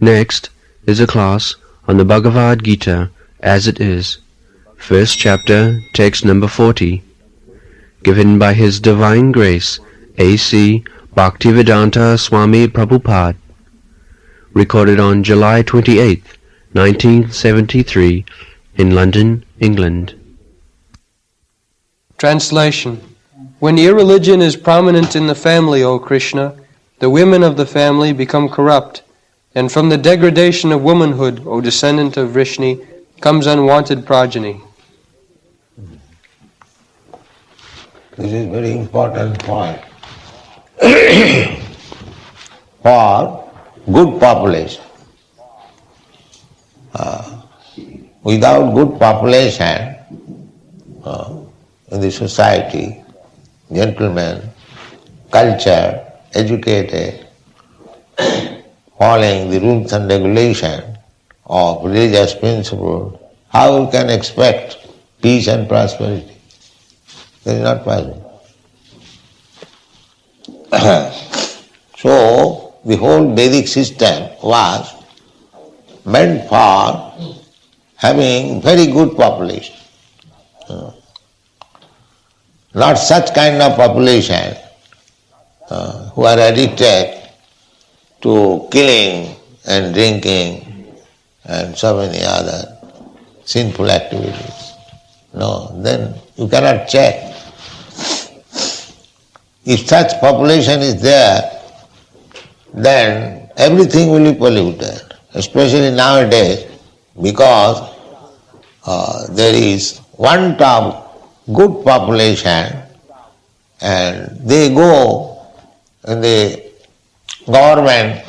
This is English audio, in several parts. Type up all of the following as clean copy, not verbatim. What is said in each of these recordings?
Next is a class on the Bhagavad Gita as it is, first chapter, text number 40, given by His Divine Grace A.C. Bhaktivedanta Swami Prabhupada, recorded on July 28, 1973, in London, England. Translation. When irreligion is prominent in the family, O Krishna, the women of the family become corrupt, and from the degradation of womanhood, O descendant of Vrishni, comes unwanted progeny. This is very important point. For good population. Without good population in the society, gentlemen, culture, educated, following the rules and regulations of religious principles, how you can expect peace and prosperity? That is not possible. So, the whole Vedic system was meant for having very good population. Not such kind of population who are addicted to killing and drinking and so many other sinful activities. No, then you cannot check. If such population is there, then everything will be polluted, especially nowadays, because there is want of good population and they go in the government,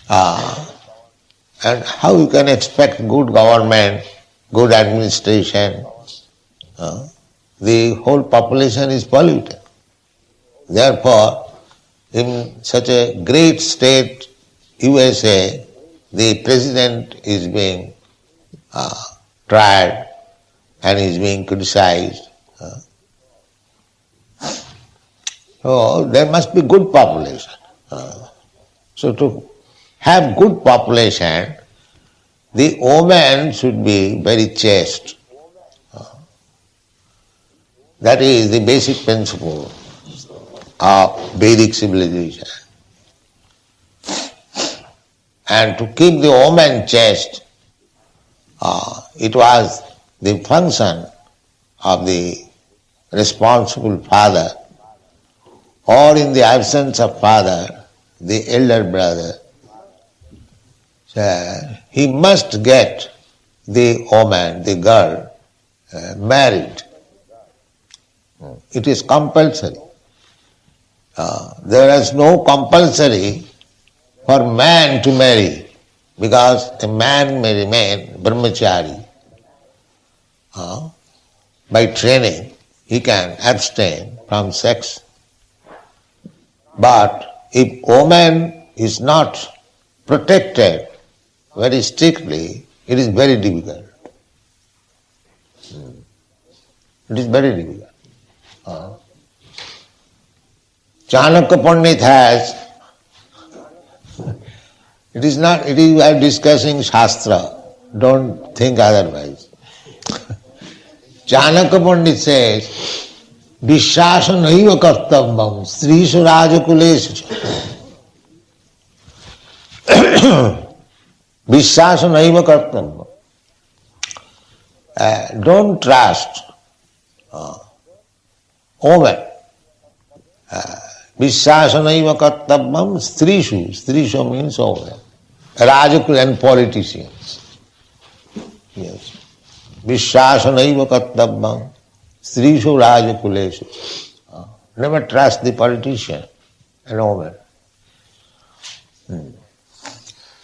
and how you can expect good government, good administration? The whole population is polluted. Therefore, in such a great state, USA, the president is being tried and is being criticized. So there must be good population. So to have good population, the woman should be very chaste. That is the basic principle of Vedic civilization. And to keep the woman chaste, it was the function of the responsible father, or in the absence of father, the elder brother. He must get the woman, the girl, married. It is compulsory. There is no compulsory for man to marry, because a man may remain brahmachari. By training, he can abstain from sex. But if woman is not protected very strictly, it is very difficult. It is very difficult. Chanakya Pandit has, it is we are discussing Shastra, don't think otherwise. Chanakya Pandit says, Vishwasa naiva kartavyam strishu rajakuleshu. Vishwasa naiva kartavyam. Don't trust woman. Vishwasa naiva kartavyam strishu. Strishu means woman. Rajakul and politicians. Yes. Vishwasa naiva kartavyam strishu rajakuleshu. Never trust the politician and woman.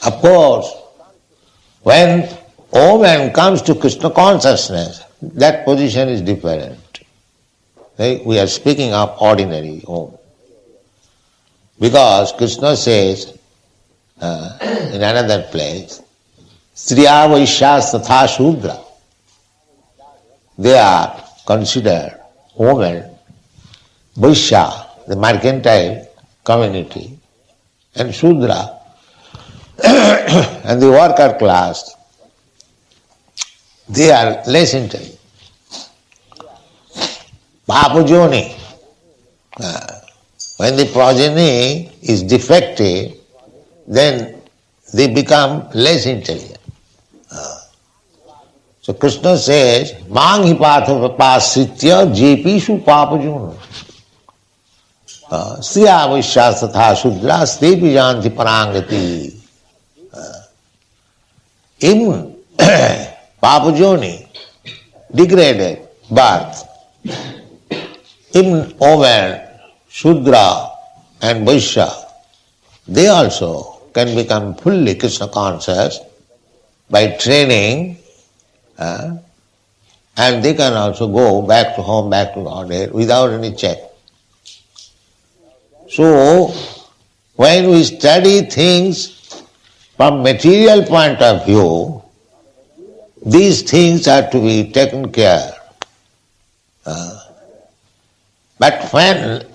Of course, when woman comes to Krishna consciousness, that position is different. We are speaking of ordinary woman. Because Krishna says in another place, Striya Vaishyas Tatha Shudra. They are considered women, Vaishya, the mercantile community, and Shudra, and the worker class, they are less intelligent. Papajoni, when the progeny is defective, then they become less intelligent. So Krishna says, Mang hipatha vipasritya jepishu papajuna. Sriya vishya tatha shudra stepi janti parangati. In papajoni, degraded birth, even women, Shudra and Vaishya, they also can become fully Krishna conscious by training, and they can also go back to home, back to Godhead without any check. So, when we study things from material point of view, these things are to be taken care. But when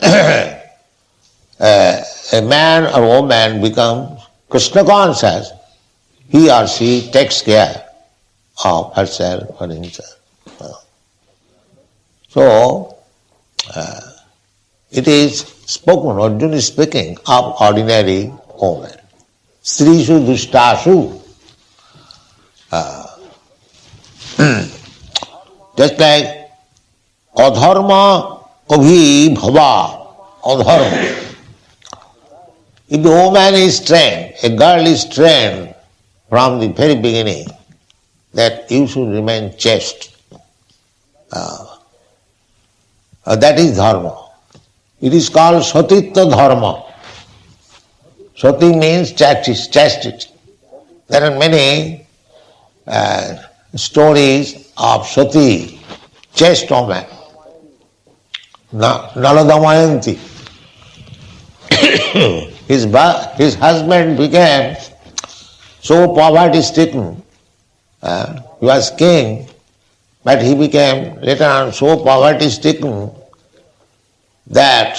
a man or woman becomes Krishna conscious, he or she takes care of herself or himself. So, it is spoken, Arjuna is speaking of ordinary women. Strishu dushtashu. Just like adharma abhi bhava, adharma. If the woman is trained, a girl is trained from the very beginning that you should remain chaste. That is dharma. It is called satitya dharma. Sati means chastity. There are many stories of sati, chaste woman. Naladamayanti. His husband became so poverty-stricken. He was king, but he became later on so poverty-stricken that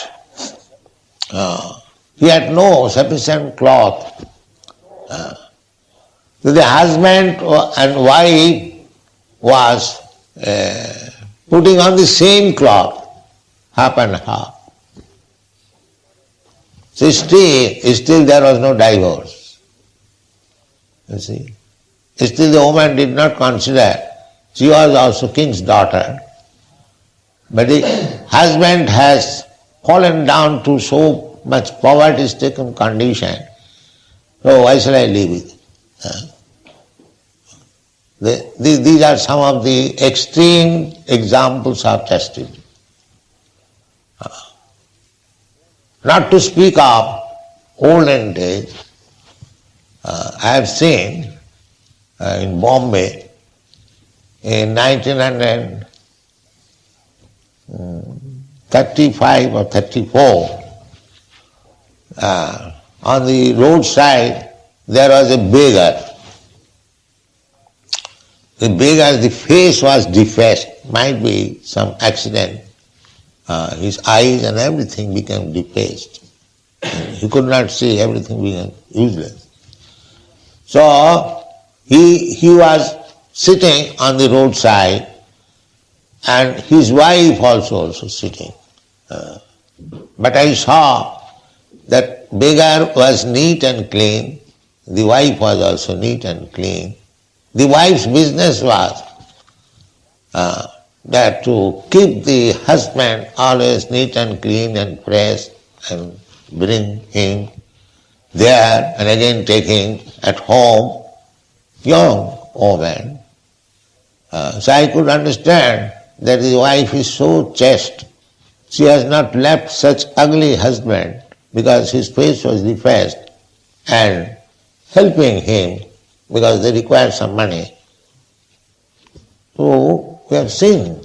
he had no sufficient cloth. So the husband and wife was putting on the same cloth, half and half. So still there was no divorce. You see. Still the woman did not consider, she was also king's daughter, but the husband has fallen down to so much poverty-stricken condition, so why shall I leave it? These are some of the extreme examples of chastity. Not to speak of olden days, I have seen in Bombay in 1935 or 34, on the roadside there was a beggar. The beggar's face was defaced, might be some accident. His eyes and everything became defaced. He could not see, everything became useless. So he was sitting on the roadside and his wife also sitting. But I saw that beggar was neat and clean, the wife was also neat and clean. The wife's business was that to keep the husband always neat and clean and fresh and bring him there and again taking at home young woman. So I could understand that the wife is so chaste. She has not left such ugly husband because his face was defaced and helping him because they require some money. So we have seen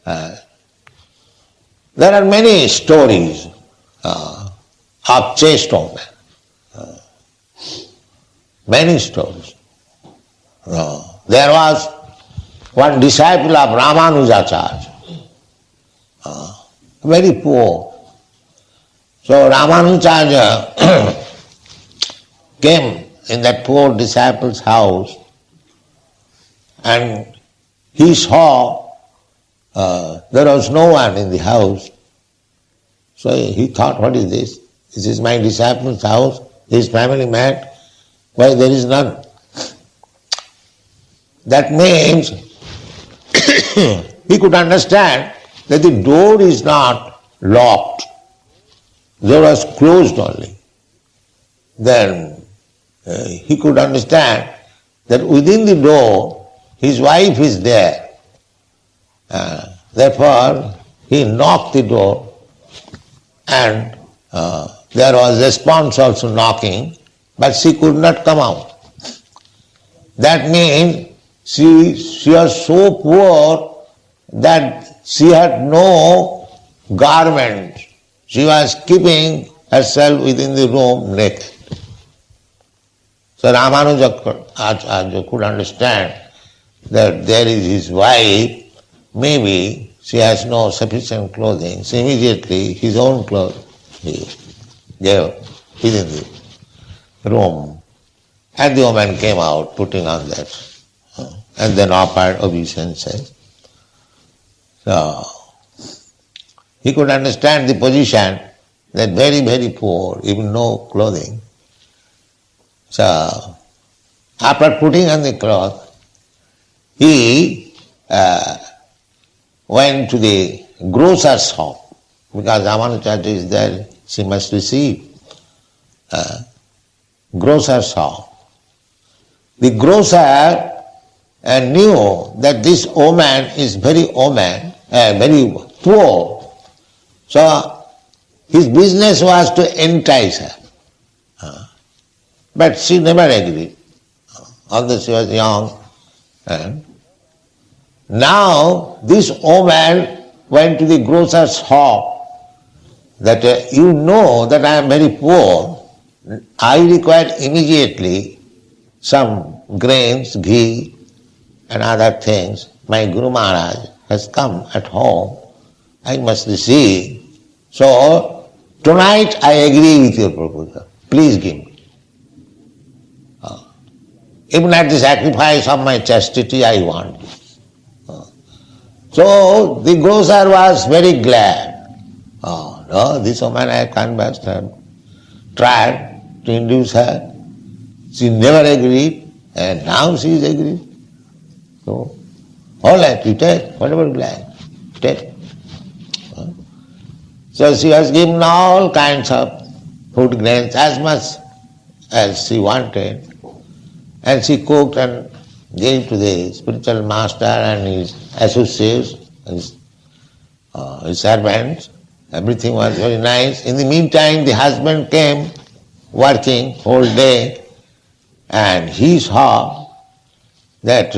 there are many stories of chaste women. Many stories. There was one disciple of Ramanujacharya, very poor. So Ramanujacharya came in that poor disciple's house, and he saw there was no one in the house. So he thought, what is this? This is my disciple's house, his family met, why there is none? That means he could understand that the door is not locked, the door was closed only. Then he could understand that within the door his wife is there. Therefore he knocked the door, and there was response also knocking, but she could not come out. That means she was so poor that she had no garment. She was keeping herself within the room naked. So Ramanuja could understand that there is his wife, maybe she has no sufficient clothing. So immediately his own clothes he gave within the room. And the woman came out putting on that, and then offered obeisances. So he could understand the position that very, very poor, even no clothing. So after putting on the cloth, he went to the grocer's shop, because Ramanujacharya is there, she must receive. Grocer's shop. The grocer knew that this woman is very poor. So his business was to entice her. But she never agreed, although she was young. Now this woman went to the grocer's shop, that you know that I am very poor, I require immediately some grains, ghee and other things. My Guru Maharaj has come at home, I must receive. So tonight I agree with your proposal, please give me. Even at the sacrifice of my chastity I want. So the grocer was very glad. Oh no, this woman I can't best her. Tried to induce her. She never agreed, and now she is agreed. So, all right, you take, whatever you like, take. So she was given all kinds of food grains, as much as she wanted, and she cooked and gave to the spiritual master and his associates, his servants. Everything was very nice. In the meantime, the husband came working whole day, and he saw that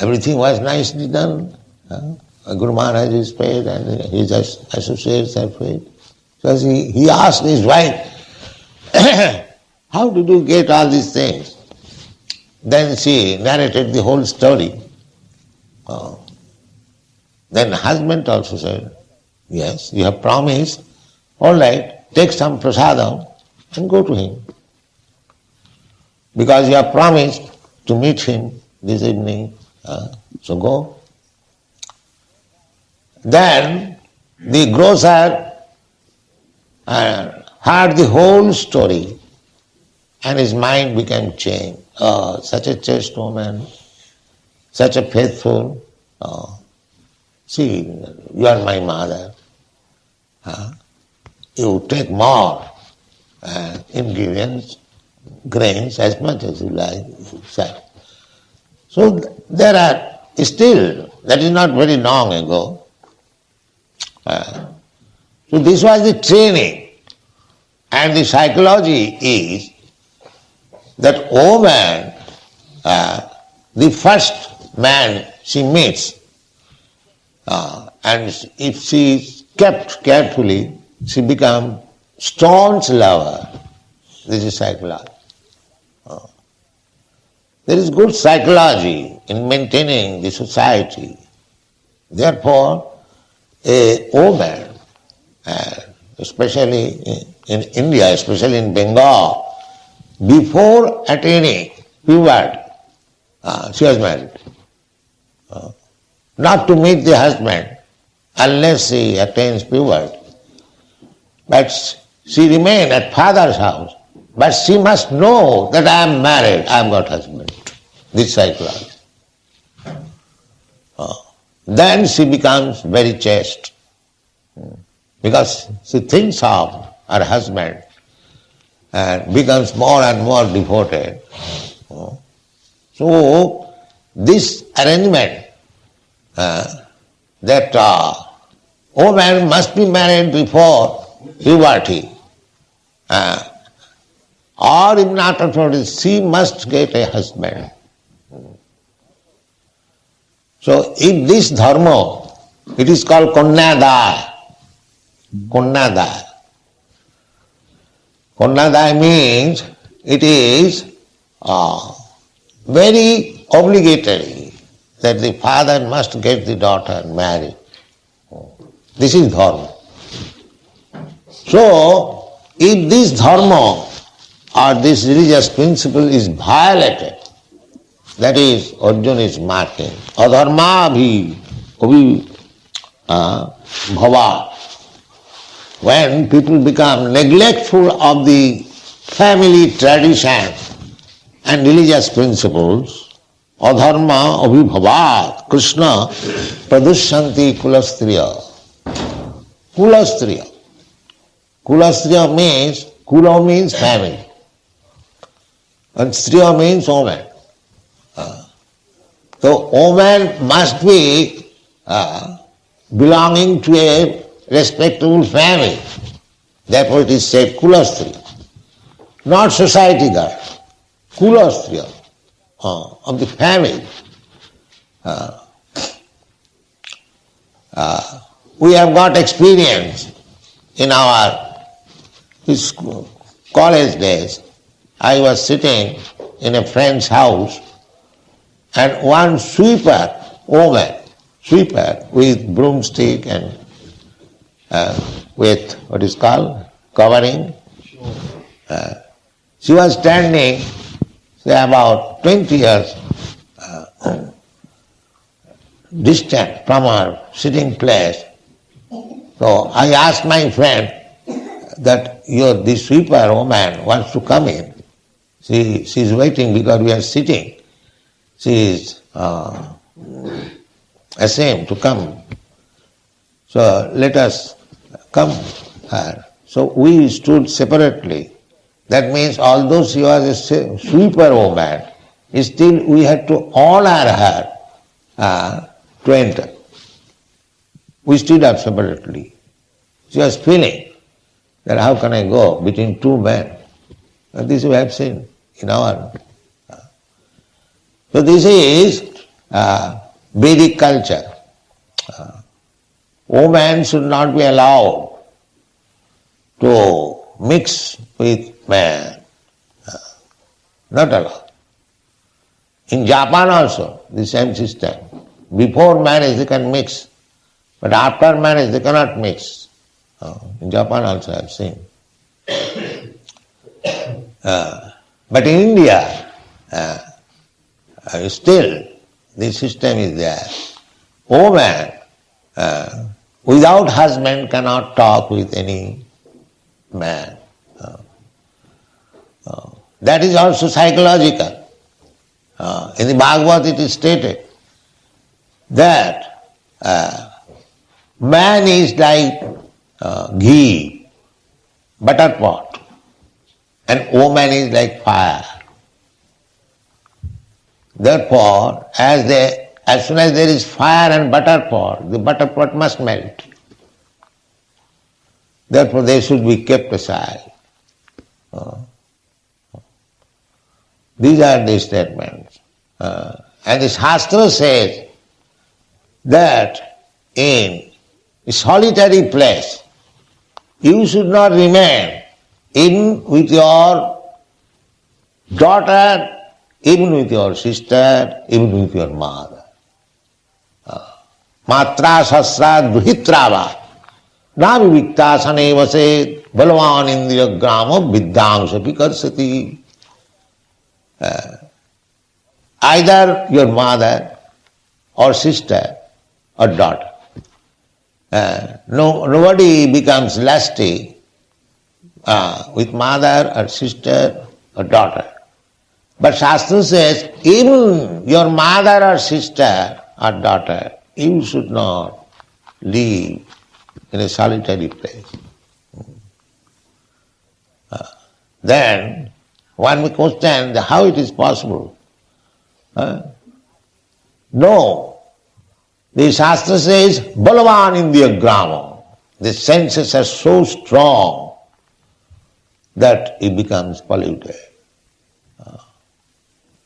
everything was nicely done. Guru Maharaj is paid and his associates are paid. So he asked his wife, how did you get all these things? Then she narrated the whole story. Then the husband also said, yes, you have promised, all right, take some prasadam and go to him. Because you have promised to meet him this evening, so go. Then the grocer heard the whole story and his mind became changed. Oh, such a chaste woman, such a faithful, see, you are my mother. You take more ingredients, grains, as much as you like. So there are still, that is not very long ago. So this was the training, and the psychology is that woman, the first man she meets, and if she is kept carefully, she becomes staunch lover. This is psychology. There is good psychology in maintaining the society. Therefore, a woman, especially in India, especially in Bengal, before attaining puberty, she was married. Not to meet the husband unless she attains puberty. But she remained at father's house. But she must know that I am married, I have got husband. This psychology. Then she becomes very chaste. Because she thinks of her husband and becomes more and more devoted. So, this arrangement that woman must be married before puberty, or if not puberty, she must get a husband. So, if this dharma, it is called kanyadaya. Kanyadaya. Kanyadaya means it is very obligatory that the father must get the daughter married. This is dharma. So, if this dharma or this religious principle is violated, that is, Arjuna is marking, adharma abhi bhava. When people become neglectful of the family tradition and religious principles, adharma abhibhavat, Krishna pradushanti kulastriya. Kulastriya. Kulastriya means, kula means family. And striya means woman. So woman must be belonging to a respectable family. Therefore it is said kulastriya. Not society girl. Kulastriya. Of the family. We have got experience in our college days. I was sitting in a friend's house and one sweeper woman, sweeper with broomstick and with what is called covering. She was standing, say about 20 years distant from her sitting place. So I asked my friend that this sweeper woman wants to come in. She is waiting because we are sitting. She is ashamed to come. So let us come her. So we stood separately. That means although she was a sweeper woman, still we had to honor her to enter. We stood up separately. She was feeling that how can I go between two men? And this we have seen in our. So this is Vedic culture. Women should not be allowed to mix with man. Not allowed. In Japan also, the same system. Before marriage they can mix, but after marriage they cannot mix. In Japan also I have seen. But in India, still this system is there. Woman without husband cannot talk with any man. That is also psychological. In the Bhagavad it is stated that man is like ghee, butter pot, and woman is like fire. Therefore, as soon as there is fire and butter pot, the butter pot must melt. Therefore, they should be kept aside. These are the statements. And the Shastra says that in a solitary place, you should not remain even with your daughter, even with your sister, even with your mother. Matra sasra duhitrava na vivikta saneva se balavan indriya grama vidyangsa pikarsati. either your mother or sister or daughter. Nobody becomes lusty with mother or sister or daughter. But Shastra says, even your mother or sister or daughter, you should not live in a solitary place. Then one may question how it is possible. No. The Shastra says, Balavan Indriya Grama. The senses are so strong that it becomes polluted.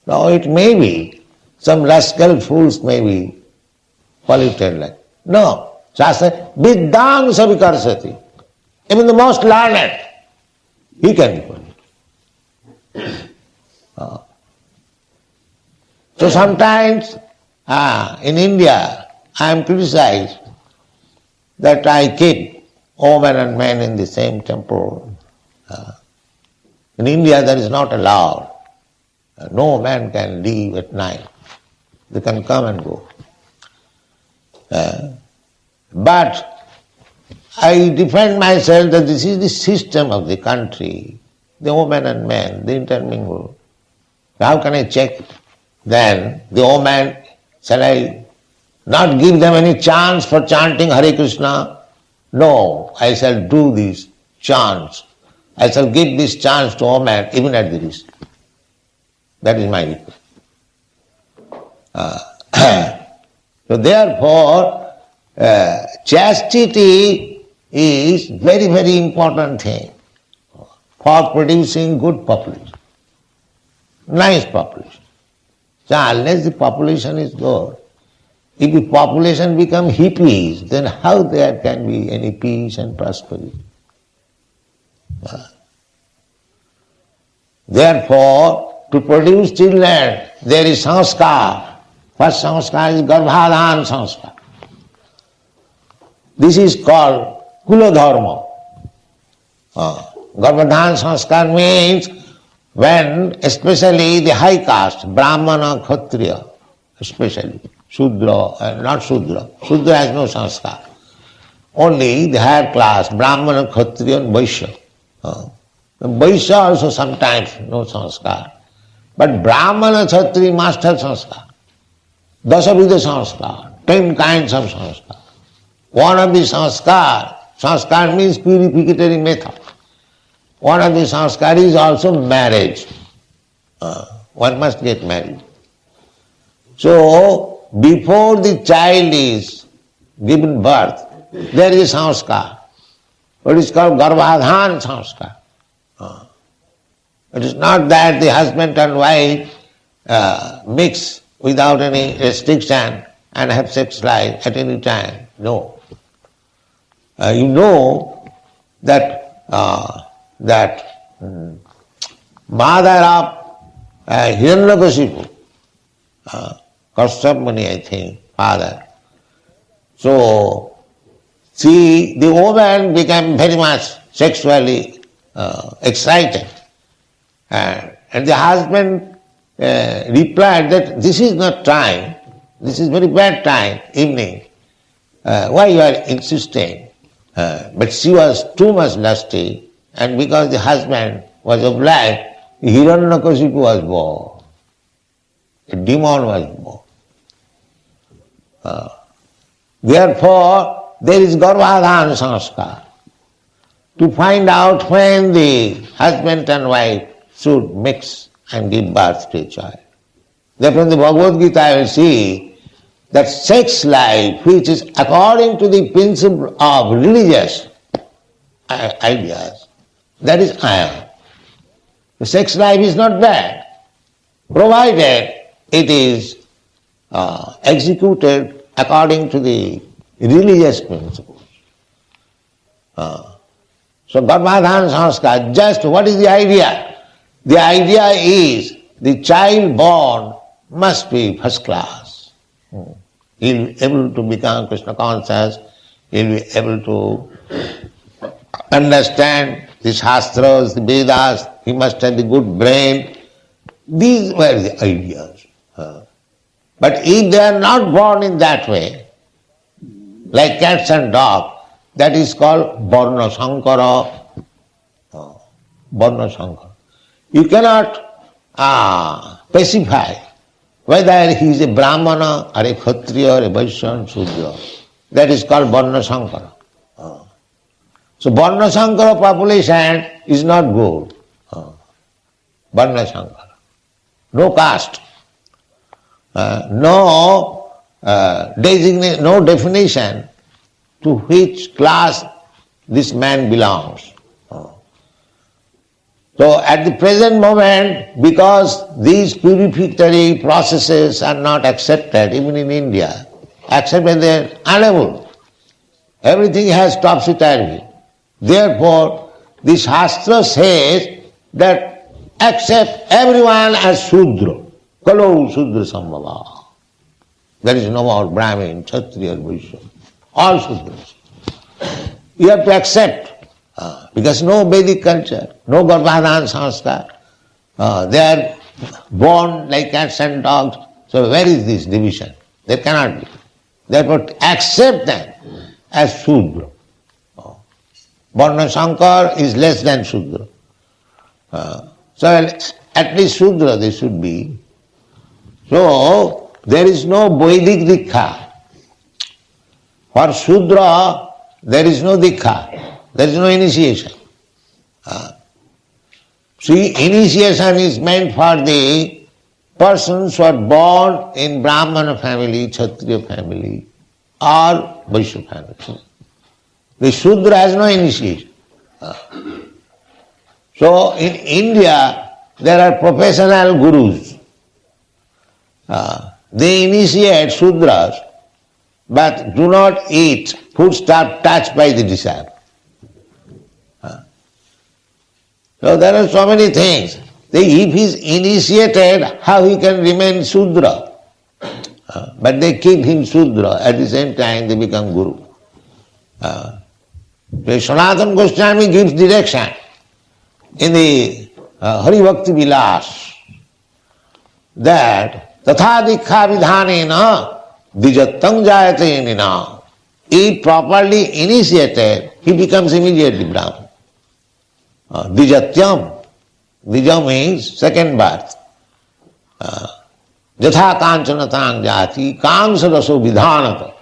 Now it may be, some rascal fools may be polluted like. No. Shastra, Viddhang Savikarsati. Even the most learned, he can be polluted. So sometimes in India, I am criticized that I keep women and men in the same temple. In India, that is not allowed. No man can leave at night. They can come and go. But I defend myself that this is the system of the country. The women and men, they intermingle. How can I check it? Then the woman, shall I not give them any chance for chanting Hare Krishna? No, I shall do these chants. I shall give this chance to woman even at the risk. That is my request. So therefore, chastity is very, very important thing for producing good population, nice population. So unless the population is good, if the population become hippies, then how there can be any peace and prosperity? Therefore, to produce children, there is sanskar. First sanskar is garbhadhan sanskar. This is called kula dharma. Garbhadhan sanskar means when especially the high caste, Brahmana, Kshatriya, especially, Shudra, not Shudra. Shudra has no sanskar. Only the higher class, Brahmana, Kshatriya and Vaishya. Vaishya also sometimes no sanskar. But Brahmana, Kshatriya must have sanskar. Dasavidha sanskar, 10 kinds of sanskar. One of the sanskar means purificatory method. One of the sanskar is also marriage. One must get married. So, before the child is given birth, there is sanskar. It is called garbhadhan sanskar. It is not that the husband and wife mix without any restriction and have sex life at any time. No. You know that mother of Hiranyakashipu, Kashyap Muni, I think, father. So, the woman became very much sexually excited. And the husband replied that this is not time, this is very bad time, evening. Why you are insisting? But she was too much lusty, and because the husband was obliged, Hiranyakashipu was born. A demon was born. Therefore, there is garbhadhan sanskar to find out when the husband and wife should mix and give birth to a child. Therefore, in the Bhagavad Gita, I will see that sex life, which is according to the principle of religious ideas, that is ayam. The sex life is not bad, provided it is executed according to the religious principles. So garbhadhan sanskar, just what is the idea? The idea is the child born must be first class. He will be able to become Krishna conscious, he will be able to understand the Shastras, the Vedas, he must have the good brain, These were the ideas. But if they are not born in that way, like cats and dogs, that is called Varna Sankara. Varna Sankara. You cannot specify whether he is a Brahmana or a Kshatriya or a Vaishya or Shudra. That is called Varna Sankara. So Varna Sankara population is not good. Varna Sankara. No caste. No definition to which class this man belongs. So at the present moment, because these purificatory processes are not accepted, even in India, except when they are unable. Everything has topsy-turvy. Therefore, the Shastra says that accept everyone as Shudra. Kalo Shudra Sambhava. There is no more Brahmin, Kshatriya, Vaishya. All Shudras. You have to accept. Because no Vedic culture, no Garbhadhan Sanskar. They are born like cats and dogs. So where is this division? There cannot be. Therefore accept them as Shudra. Varna Shankar is less than Shudra. So at least Shudra they should be. So there is no Vedic Dikha. For Shudra there is no Dikha. There is no initiation. See, initiation is meant for the persons who are born in Brahmana family, Kshatriya family, or Vaishya family. The Shudra has no initiation. So in India, there are professional gurus. They initiate Shudras, but do not eat foodstuff touched by the disciple. So there are so many things. If he is initiated, how he can remain Shudra? But they keep him Shudra. At the same time, they become Guru. Sanatana Goswami gives direction in the Hari Bhakti Vilas that Tatha Dikha Vidhanena Dijattam Jayate Nina. If properly initiated, he becomes immediately Brahman. Dijatyam. Dija means second birth. Jatha kanchana jati kamsa raso vidhanata.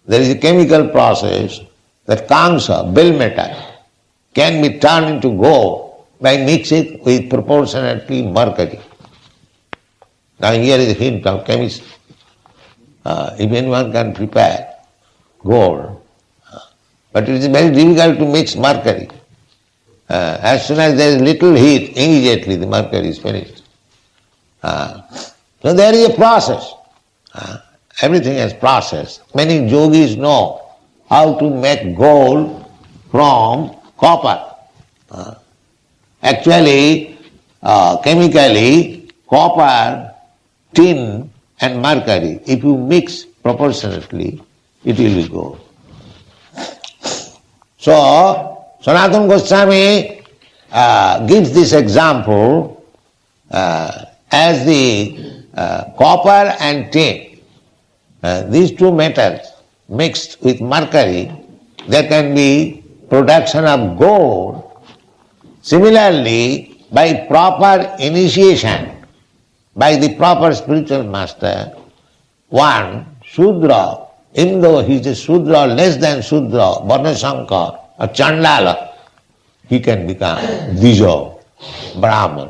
There is a chemical process that kamsa, bell metal, can be turned into gold by mixing with proportionately mercury. Now here is a hint of chemistry. If anyone can prepare gold, but it is very difficult to mix mercury. As soon as there is little heat, immediately the mercury is finished. So there is a process. Everything has process. Many yogis know how to make gold from copper. Actually, chemically, copper, tin and mercury, if you mix proportionately, it will be gold. So, Sanatana Goswami gives this example as the copper and tin. These two metals mixed with mercury, there can be production of gold. Similarly, by proper initiation, by the proper spiritual master, one Shudra, even though he is a Shudra, less than Shudra, Varna Shankar, or Chandala, he can become Dija, Brahman.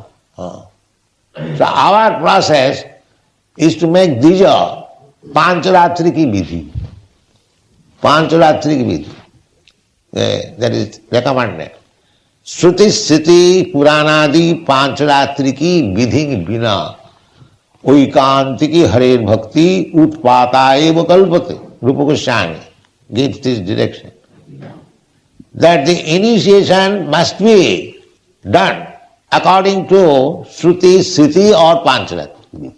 So our process is to make Dija Pancharatri ki vidhi. Pancharatri ki vidhi. That is recommended. Shruti Sriti Puranadi Pancharatri ki vidhi bina oikanti ki Hare Bhakti utpata eva kalpate. Rupa Goswami gives this direction. That the initiation must be done according to Shruti, Sriti or Pancharatri.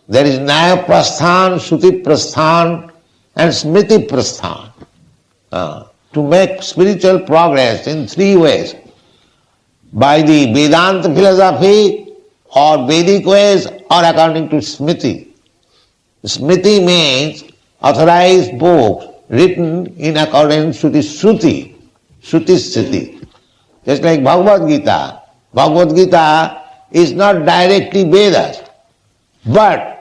There is Nyaya Prasthan, Shruti Prasthan and Smriti Prasthan. To make spiritual progress in three ways. by the Vedanta philosophy or Vedic ways or according to Smriti. Smriti means authorized books written in accordance to the Shruti, Shruti Sthiti. Just like Bhagavad Gita. Bhagavad Gita is not directly Vedas, but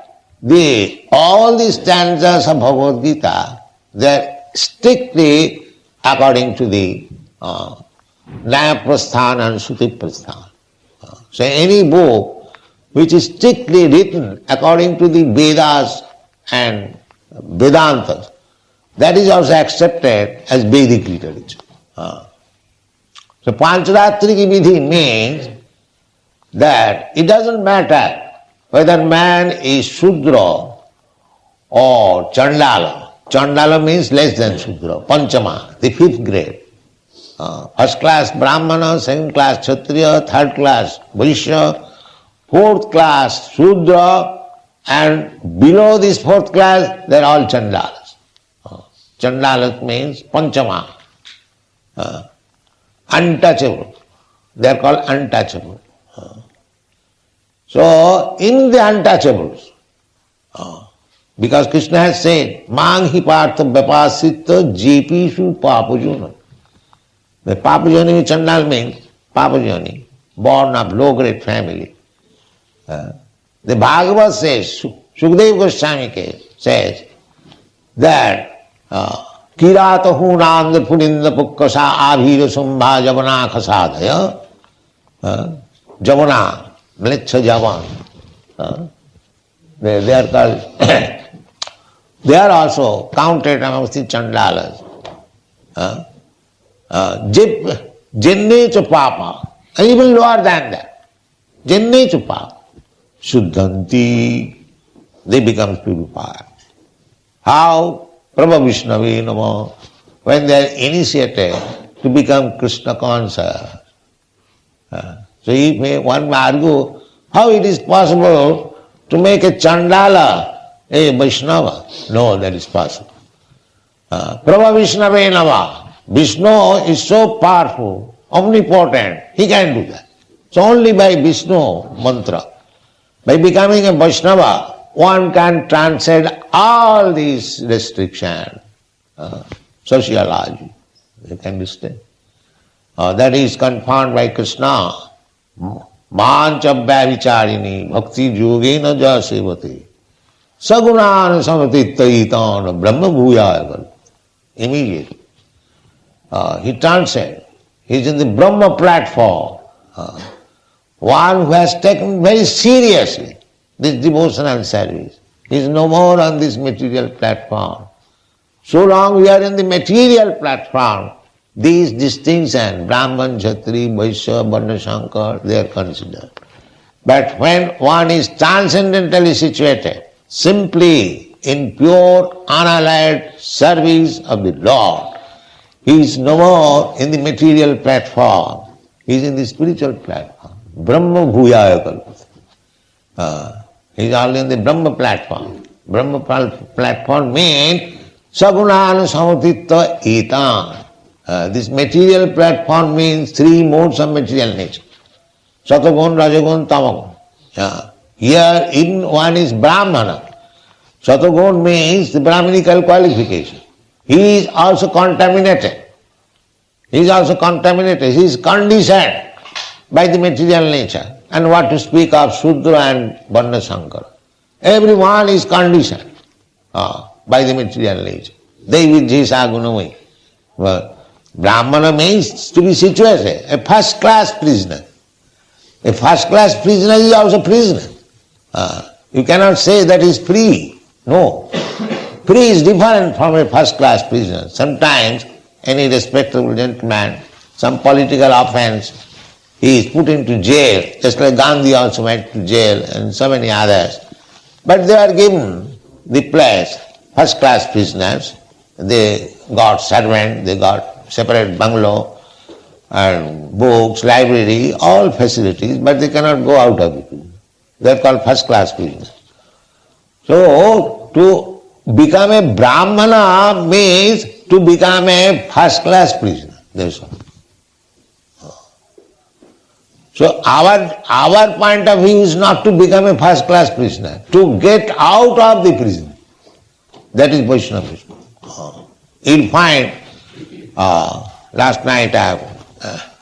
all the stanzas of Bhagavad Gita, they are strictly according to the Nyaya Prasthana and Shruti Prasthana. So any book which is strictly written according to the Vedas and Vedantas, that is also accepted as Vedic literature. So Pancharatriki Vidhi means that it doesn't matter whether man is Shudra or Chandala. Chandala means less than Shudra, Panchama, the fifth grade. First class Brahmana, second class Kshatriya, third class Vaishya, fourth class Shudra, and below this fourth class they are all Chandalas. Chandalas means Panchama, untouchable. They are called untouchable. So in the untouchables, because Krishna has said, Mang hi partha vyapasita jepishu papajuna. The papajani Chandal means papajani, born of low grade family. The Bhagavad says, Sukadeva Goswami says that Kirata hunandra puninda pukkasa abhira sambha javana khasadaya. Javana, mlecha javan. They are called, they are also counted amongst the Chandalas. Jenne cha papa, and even lower than that. Jenne cha papa. Shuddhanti, they become purified. How? Prabha Vishnavi Namo, when they are initiated to become Krishna conscious. So if one may argue, how it is possible to make a Chandala a Vaishnava? No, that is possible. Prabha Vishnave Nama. Vishnu is so powerful, omnipotent, he can do that. So only by Vishnu mantra, by becoming a Vaishnava, one can transcend all these restrictions, sociology, you can understand. That is confirmed by Krishna. Manchabhya vicharini bhakti yogena ja sevati sagunan samatitaitan brahma bhuyaya. Immediately. He transcends. He is in the Brahma platform. One who has taken very seriously this devotional service. He is no more on this material platform. So long we are in the material platform, these distinctions, Brahman, Kshatri, Vaishya, Varna, Shankar, they are considered. But when one is transcendentally situated, simply in pure, unallied service of the Lord, he is no more in the material platform, he is in the spiritual platform. Brahma Bhuyaya Kalpata. He is only in the Brahma platform. Brahma platform means Sagunan Samatitta Etan. This material platform means three modes of material nature. Satagun, Rajagun, Tamagun. Here in one is Brahmana. Satagun means the Brahminical qualification. He is also contaminated. He is also contaminated. He is conditioned by the material nature. And what to speak of Shudra and Varna Shankara. Everyone is conditioned by the material nature. Devi Jisa Gunamai. Brahmana means to be situated, a first class prisoner. A first class prisoner is also prisoner. You cannot say that he is free. No. Free is different from a first class prisoner. Sometimes any respectable gentleman, some political offense, he is put into jail, just like Gandhi also went to jail and so many others. But they are given the place, first class prisoners. They got servant, they got separate bungalow and books, library, all facilities, but they cannot go out of it. They are called first class prisoners. So to become a Brahmana means to become a first class prisoner. That's all. So our point of view is not to become a first class prisoner, to get out of the prison. That is Vaishnavism. You'll find, last night I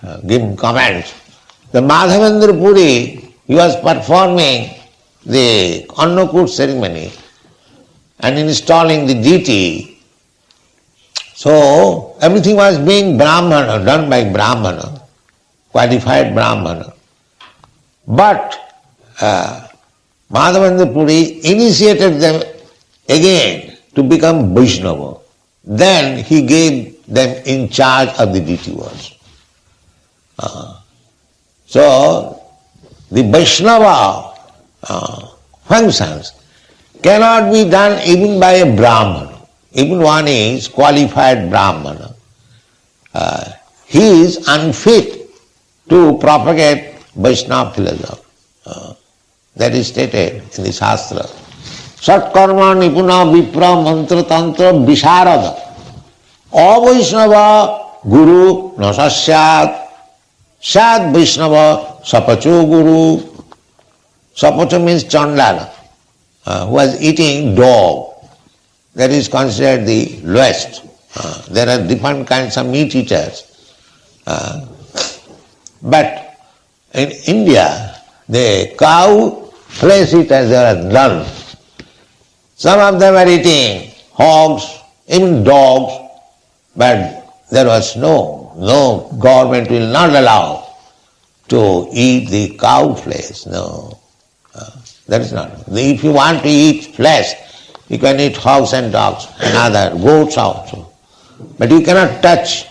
have given comments, the Madhavendra Puri, he was performing the Annakut ceremony and installing the deity. So everything was being Brahmana, done by Brahmana, qualified Brahmana. But Madhavendra Puri initiated them again to become Vaishnava. Then he gave them in charge of the deity worship. So the Vaishnava functions cannot be done even by a Brahmana. Even one is qualified Brahmana. He is unfit to propagate Vaishnava philosophy. That is stated in the Shastra. Satkarma nipuna vipra mantra tantra visharada avaishnava guru nasasyat Sad Vaishnava Sapacho Guru. Sapacho means Chandala, who was eating dog. That is considered the lowest. There are different kinds of meat eaters. But in India, the cow flesh eaters, there are none. Some of them are eating hogs, even dogs, but there was no government will not allow to eat the cow flesh, no. That is not. If you want to eat flesh, you can eat hogs and dogs and other goats also. But you cannot touch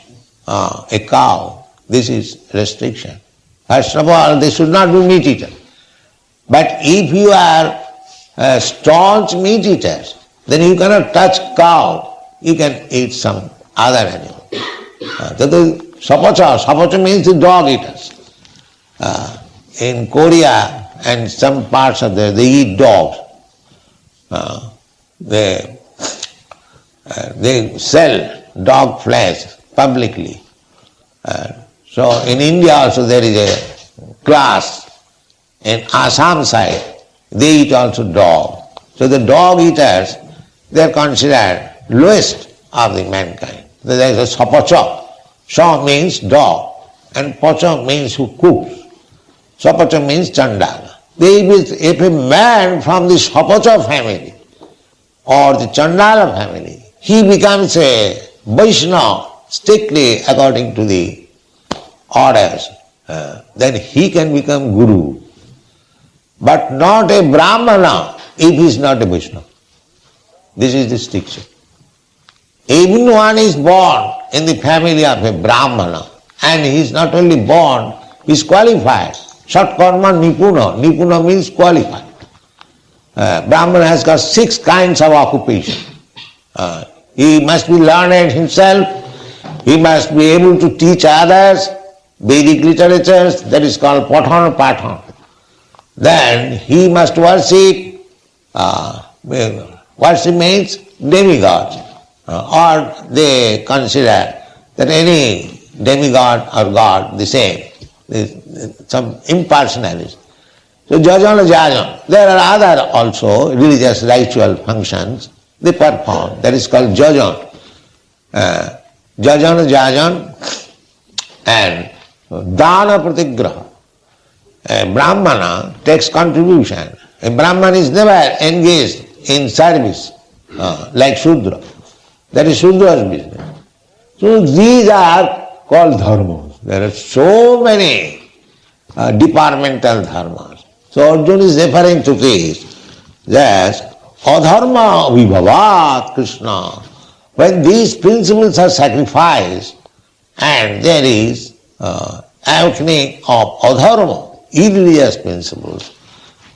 a cow. This is restriction. First of all, they should not be meat eaters. But if you are staunch meat eaters, then you cannot touch cow. You can eat some other animal. Sapacha means the dog eaters. In Korea and some parts of there, they eat dogs. They sell dog flesh publicly. So in India also there is a class. In Assam side, they eat also dog. So the dog eaters, they are considered lowest of the mankind. There is a sapacha. Sa means dog and pacha means who cooks. Sapacha means chandala. If a man from the sapacha family or the chandala family, he becomes a Vaishnava strictly according to the orders, then he can become guru. But not a Brahmana if he is not a Vaishnava. This is the distinction. Even one is born in the family of a Brahmana, and he is not only born, he is qualified. Satkarma nipuna. Nipuna means qualified. Brahmana has got 6 kinds of occupation. He must be learned himself, he must be able to teach others, Vedic literatures, that is called pathan. Then he must worship, worship means demigods. Or they consider that any demigod or god the same, some impersonalism. So jajan. There are other also religious ritual functions they perform. That is called jajan. Jajan and dana pratigraha. A Brahmana takes contribution. A Brahman is never engaged in service like Shudra. That is Shudra's business. So these are called dharmas. There are so many departmental dharmas. So Arjuna is referring to this, that adharma vibhavat Krishna. When these principles are sacrificed and there is awakening of adharma, irreligious principles,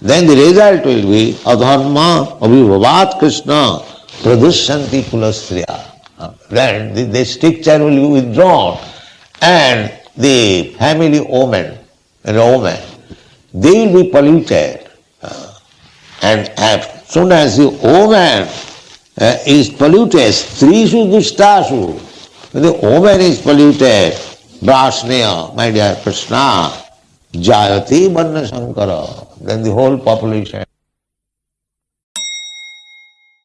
then the result will be adharma abhibhavat Krishna pradushanti kulastriya. Then the stricture will be withdrawn and the family woman, they will be polluted. And as soon as the woman is polluted, strishu dushtashu, the woman is polluted, brasneya, my dear Krishna, Jayati Varna Shankara, then the whole population